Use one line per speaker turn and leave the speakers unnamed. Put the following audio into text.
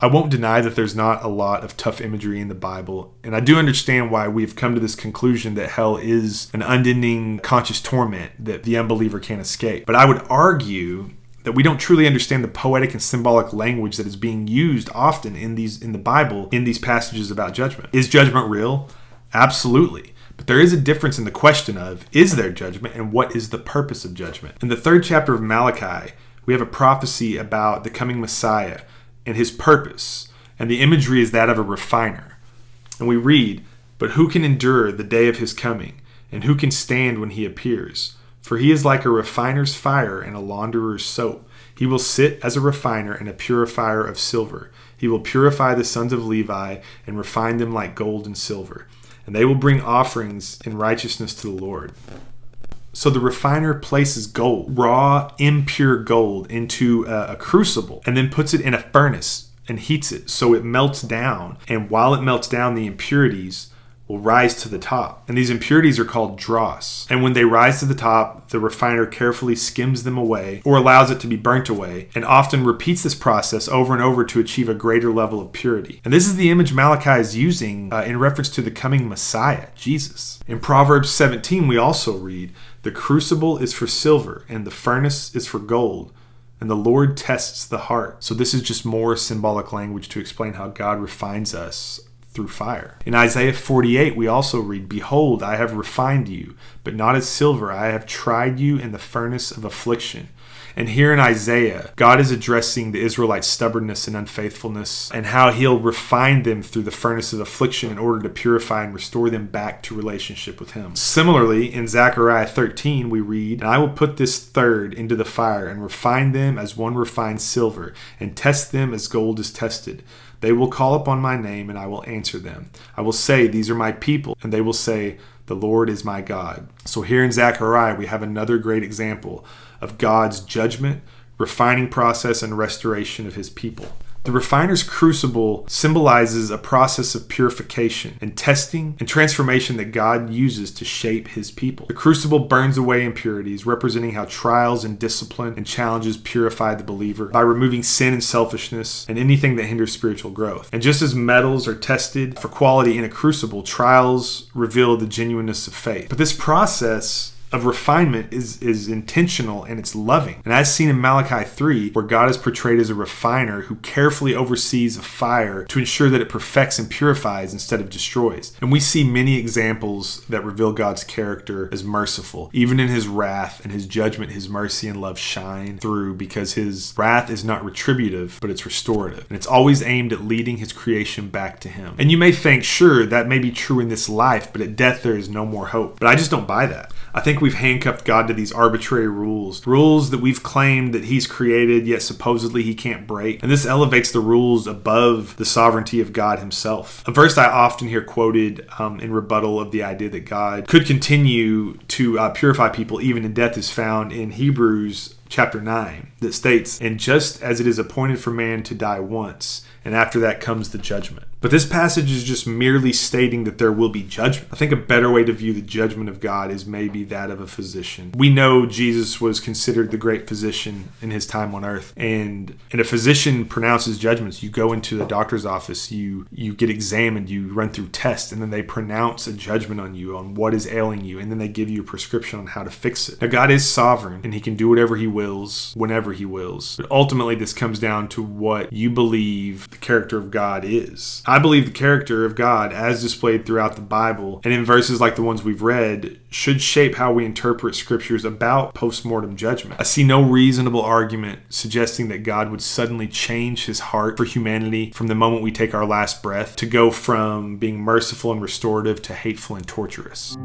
I won't deny that there's not a lot of tough imagery in the Bible, and I do understand why we've come to this conclusion that hell is an unending conscious torment that the unbeliever can't escape. But I would argue that we don't truly understand the poetic and symbolic language that is being used often in the Bible in these passages about judgment. Is judgment real? Absolutely. But there is a difference in the question of, is there judgment, and what is the purpose of judgment? In the 3rd chapter of Malachi, we have a prophecy about the coming Messiah and his purpose, and the imagery is that of a refiner. And we read, "But who can endure the day of his coming, and who can stand when he appears? For he is like a refiner's fire and a launderer's soap. He will sit as a refiner and a purifier of silver. He will purify the sons of Levi and refine them like gold and silver. And they will bring offerings in righteousness to the Lord." So the refiner places gold, raw, impure gold, into a crucible and then puts it in a furnace and heats it so it melts down. And while it melts down, the impurities will rise to the top. And these impurities are called dross. And when they rise to the top, the refiner carefully skims them away or allows it to be burnt away, and often repeats this process over and over to achieve a greater level of purity. And this is the image Malachi is using in reference to the coming Messiah, Jesus. In Proverbs 17, we also read, "The crucible is for silver, and the furnace is for gold, and the Lord tests the heart." So this is just more symbolic language to explain how God refines us through fire. In Isaiah 48, we also read, "Behold, I have refined you, but not as silver. I have tried you in the furnace of affliction." And here in Isaiah, God is addressing the Israelites' stubbornness and unfaithfulness and how he'll refine them through the furnace of affliction in order to purify and restore them back to relationship with him. Similarly, in Zechariah 13, we read, "And I will put this third into the fire and refine them as one refines silver and test them as gold is tested. They will call upon my name and I will answer them. I will say, these are my people, and they will say, the Lord is my God." So here in Zechariah, we have another great example of God's judgment, refining process, and restoration of his people. The refiner's crucible symbolizes a process of purification and testing and transformation that God uses to shape his people. The crucible burns away impurities, representing how trials and discipline and challenges purify the believer by removing sin and selfishness and anything that hinders spiritual growth. And just as metals are tested for quality in a crucible, trials reveal the genuineness of faith. But this process of refinement is intentional and it's loving. And as seen in Malachi 3, where God is portrayed as a refiner who carefully oversees a fire to ensure that it perfects and purifies instead of destroys. And we see many examples that reveal God's character as merciful. Even in his wrath and his judgment, his mercy and love shine through, because his wrath is not retributive, but it's restorative. And it's always aimed at leading his creation back to him. And you may think, sure, that may be true in this life, but at death there is no more hope. But I just don't buy that. I think we've handcuffed God to these arbitrary rules that we've claimed that he's created, yet supposedly he can't break. And this elevates the rules above the sovereignty of God himself. A verse I often hear quoted in rebuttal of the idea that God could continue to purify people even in death is found in Hebrews chapter 9, that states, "And just as it is appointed for man to die once, and after that comes the judgment." But this passage is just merely stating that there will be judgment. I think a better way to view the judgment of God is maybe that of a physician. We know Jesus was considered the great physician in his time on earth. And a physician pronounces judgments. You go into the doctor's office, you get examined, you run through tests, and then they pronounce a judgment on you on what is ailing you. And then they give you a prescription on how to fix it. Now, God is sovereign, and he can do whatever he wills, whenever he wills. But ultimately, this comes down to what you believe the character of God is. I believe the character of God, as displayed throughout the Bible, and in verses like the ones we've read, should shape how we interpret scriptures about post-mortem judgment. I see no reasonable argument suggesting that God would suddenly change his heart for humanity from the moment we take our last breath, to go from being merciful and restorative to hateful and torturous.